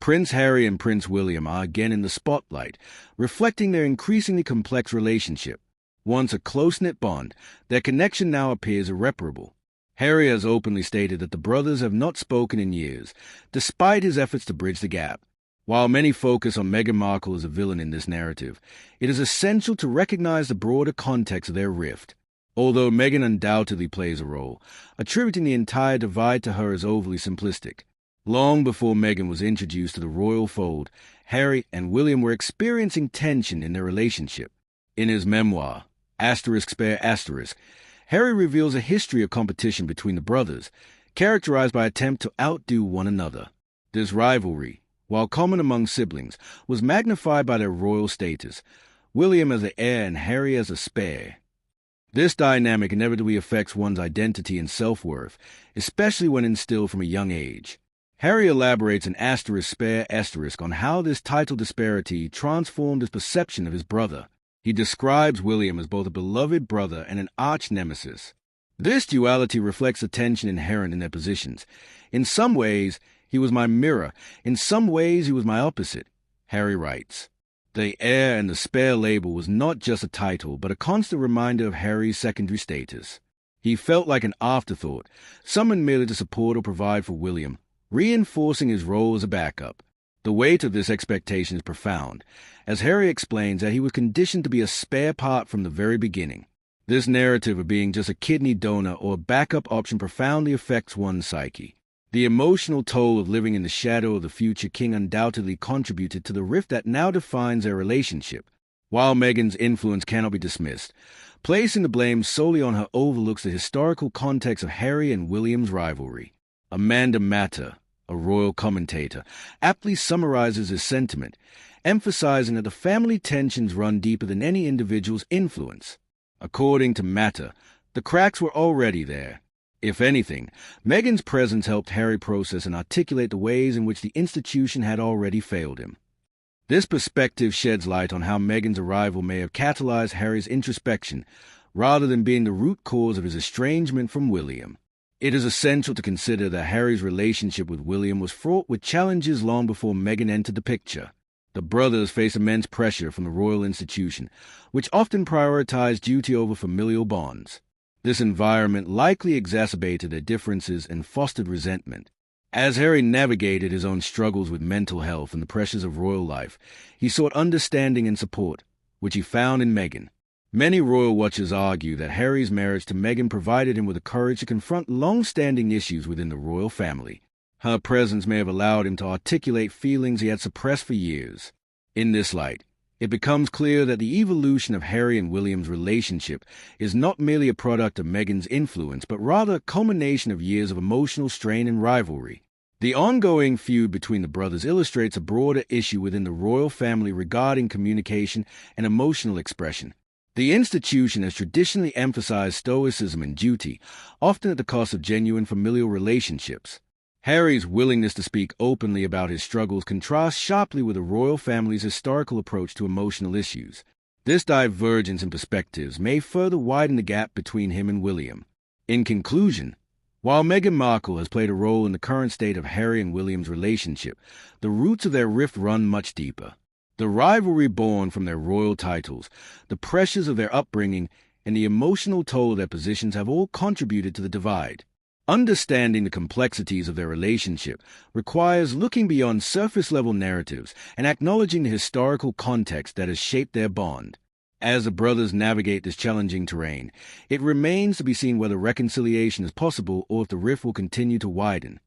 Prince Harry and Prince William are again in the spotlight, reflecting their increasingly complex relationship. Once a close-knit bond, their connection now appears irreparable. Harry has openly stated that the brothers have not spoken in years, despite his efforts to bridge the gap. While many focus on Meghan Markle as a villain in this narrative, it is essential to recognize the broader context of their rift. Although Meghan undoubtedly plays a role, attributing the entire divide to her is overly simplistic. Long before Meghan was introduced to the royal fold, Harry and William were experiencing tension in their relationship. In his memoir, ****, Harry reveals a history of competition between the brothers, characterized by attempt to outdo one another. This rivalry, while common among siblings, was magnified by their royal status, William as the heir and Harry as a spare. This dynamic inevitably affects one's identity and self-worth, especially when instilled from a young age. Harry elaborates in **** on how this title disparity transformed his perception of his brother. He describes William as both a beloved brother and an arch-nemesis. This duality reflects the tension inherent in their positions. In some ways, he was my mirror. In some ways, he was my opposite, Harry writes. The heir and the spare label was not just a title, but a constant reminder of Harry's secondary status. He felt like an afterthought, someone merely to support or provide for William, reinforcing his role as a backup. The weight of this expectation is profound, as Harry explains that he was conditioned to be a spare part from the very beginning. This narrative of being just a kidney donor or a backup option profoundly affects one's psyche. The emotional toll of living in the shadow of the future king undoubtedly contributed to the rift that now defines their relationship. While Meghan's influence cannot be dismissed, placing the blame solely on her overlooks the historical context of Harry and William's rivalry. Amanda Matter, a royal commentator, aptly summarizes his sentiment, emphasizing that the family tensions run deeper than any individual's influence. According to Matter, the cracks were already there. If anything, Meghan's presence helped Harry process and articulate the ways in which the institution had already failed him. This perspective sheds light on how Meghan's arrival may have catalyzed Harry's introspection, rather than being the root cause of his estrangement from William. It is essential to consider that Harry's relationship with William was fraught with challenges long before Meghan entered the picture. The brothers faced immense pressure from the royal institution, which often prioritized duty over familial bonds. This environment likely exacerbated their differences and fostered resentment. As Harry navigated his own struggles with mental health and the pressures of royal life, he sought understanding and support, which he found in Meghan. Many royal watchers argue that Harry's marriage to Meghan provided him with the courage to confront long-standing issues within the royal family. Her presence may have allowed him to articulate feelings he had suppressed for years. In this light, it becomes clear that the evolution of Harry and William's relationship is not merely a product of Meghan's influence, but rather a culmination of years of emotional strain and rivalry. The ongoing feud between the brothers illustrates a broader issue within the royal family regarding communication and emotional expression. The institution has traditionally emphasized stoicism and duty, often at the cost of genuine familial relationships. Harry's willingness to speak openly about his struggles contrasts sharply with the royal family's historical approach to emotional issues. This divergence in perspectives may further widen the gap between him and William. In conclusion, while Meghan Markle has played a role in the current state of Harry and William's relationship, the roots of their rift run much deeper. The rivalry born from their royal titles, the pressures of their upbringing, and the emotional toll of their positions have all contributed to the divide. Understanding the complexities of their relationship requires looking beyond surface-level narratives and acknowledging the historical context that has shaped their bond. As the brothers navigate this challenging terrain, it remains to be seen whether reconciliation is possible or if the rift will continue to widen.